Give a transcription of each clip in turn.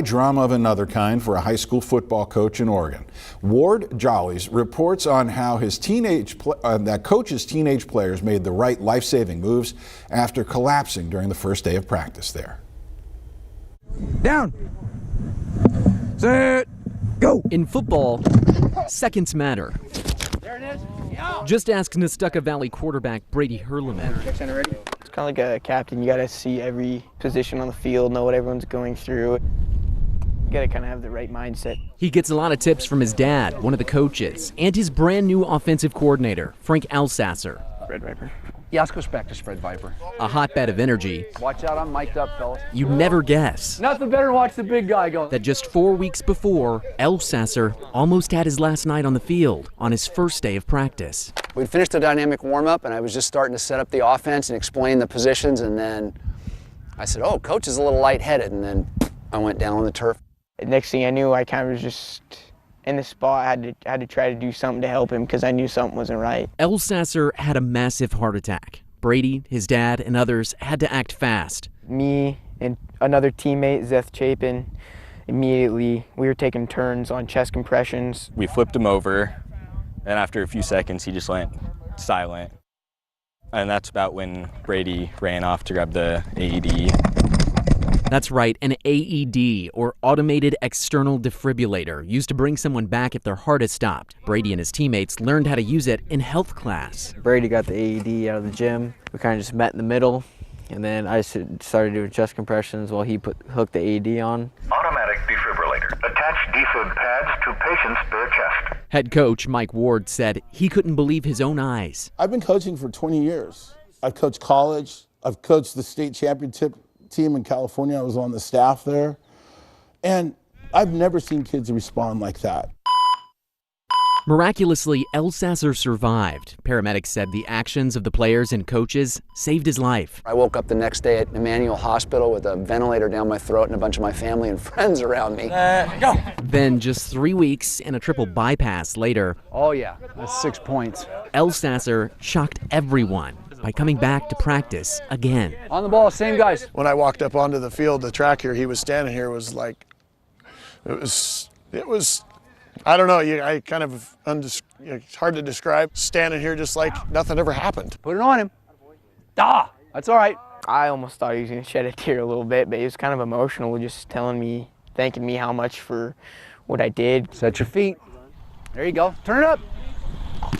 Drama of another kind for a high school football coach in Oregon. Ward Jollies reports on how that coach's teenage players made the right life-saving moves after collapsing during the first day of practice there. Down. Set. Go. In football, seconds matter. There it is. Just ask Nestucca Valley quarterback Brady Hurleman. It's kind of like a captain. You got to see every position on the field, know what everyone's going through. You got to kind of have the right mindset. He gets a lot of tips from his dad, one of the coaches, and his brand new offensive coordinator, Frank Elsasser. Red Viper. Yeah, let's go back to Spread Viper. A hotbed of energy. Watch out, I'm mic'd up, fellas. You'd never guess Nothing better than watch the big guy go. that just 4 weeks before, Elsasser almost had his last night on the field on his first day of practice. We'd finished the dynamic warm-up, and I was just starting to set up the offense and explain the positions, and then I said, oh, coach is a little lightheaded, and then I went down on the turf. Next thing I knew, I kind of was just in the spot. I had to try to do something to help him because I knew something wasn't right. Elsasser had a massive heart attack. Brady, his dad, and others had to act fast. Me and another teammate, Zeth Chapin, immediately we were taking turns on chest compressions. We flipped him over, and after a few seconds, he just went silent. And that's about when Brady ran off to grab the AED. That's right, an AED, or Automated External Defibrillator, used to bring someone back if their heart has stopped. Brady and his teammates learned how to use it in health class. Brady got the AED out of the gym. We kind of just met in the middle, and then I started doing chest compressions while he hooked the AED on. Automatic defibrillator. Attach defib pads to patient's bare chest. Head coach Mike Ward said he couldn't believe his own eyes. I've been coaching for 20 years. I've coached college. I've coached the state championship team in California. I was on the staff there. And I've never seen kids respond like that. Miraculously, Elsasser survived. Paramedics said the actions of the players and coaches saved his life. I woke up the next day at Emmanuel Hospital with a ventilator down my throat and a bunch of my family and friends around me. Go. Then, just 3 weeks and a triple bypass later, Oh, yeah, that's 6 points. Elsasser shocked everyone by coming back to practice again. On the ball, same guys. When I walked up onto the field, the track here, he was standing here, was like, it was, I don't know, I kind of, it's hard to describe, standing here just like nothing ever happened. Put it on him. That's all right. I almost thought he was going to shed a tear a little bit, but he was kind of emotional, just telling me, thanking me how much for what I did. Set your feet. There you go. Turn it up.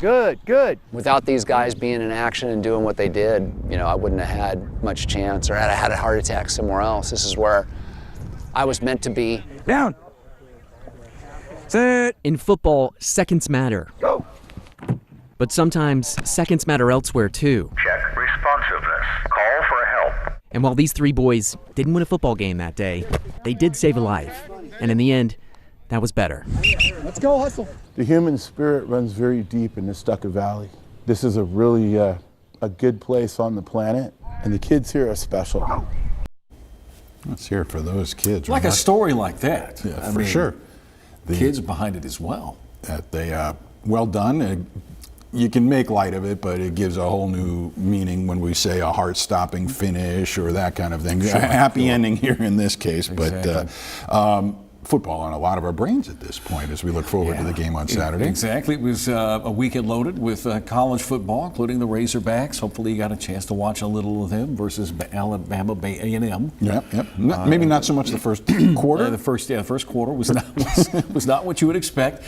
Good, good. Without these guys being in action and doing what they did, I wouldn't have had much chance, or I'd have had a heart attack somewhere else. This is where I was meant to be. Down. Sit. In football, seconds matter. Go. But sometimes seconds matter elsewhere too. Check responsiveness. Call for help. And while these three boys didn't win a football game that day, they did save a life. And in the end, that was better. Let's go, hustle. The human spirit runs very deep in Nestucca Valley. This is a really a good place on the planet, and the kids here are special. Let's hear it for those kids. Like a story like that. Yeah, I for mean, sure. The kids behind it as well. Well done. You can make light of it, but it gives a whole new meaning when we say a heart-stopping finish or that kind of thing. Sure, a happy ending here in this case, Exactly. but football on a lot of our brains at this point as we look forward to the game on Saturday. Exactly. It was a weekend loaded with college football, including the Razorbacks. Hopefully you got a chance to watch a little of them versus Alabama A&M. Yep. Maybe not so much the first quarter. The first quarter was not what you would expect.